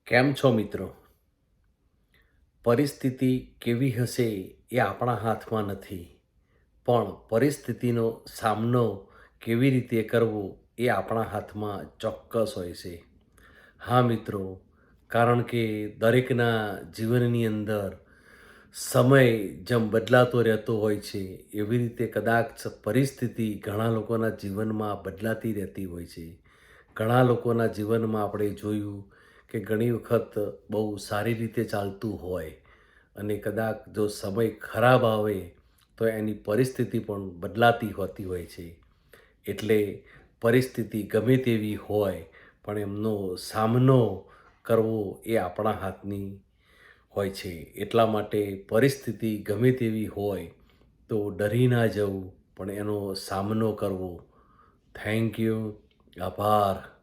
કેમ છો મિત્રો? પરિસ્થિતિ કેવી હશે એ આપણા હાથમાં નથી, પણ પરિસ્થિતિનો સામનો કેવી રીતે કરવો એ આપણા હાથમાં ચોક્કસ હોય છે. હા મિત્રો, કારણ કે દરેકના જીવનની અંદર સમય જેમ બદલાતો રહેતો હોય છે, એવી રીતે કદાચ પરિસ્થિતિ ઘણા લોકોના જીવનમાં બદલાતી રહેતી હોય છે. ઘણા લોકોના જીવનમાં આપણે જોયું કે ઘણી વખત બહુ સારી રીતે ચાલતું હોય અને કદાચ જો સમય ખરાબ આવે તો એની પરિસ્થિતિ પણ બદલાતી હોતી હોય છે. એટલે પરિસ્થિતિ ગમે તેવી હોય પણ એમનો સામનો કરવો એ આપણા હાથની હોય છે. એટલા માટે પરિસ્થિતિ ગમે તેવી હોય તો ડરી ના જવું, પણ એનો સામનો કરવો. Thank you. આભાર.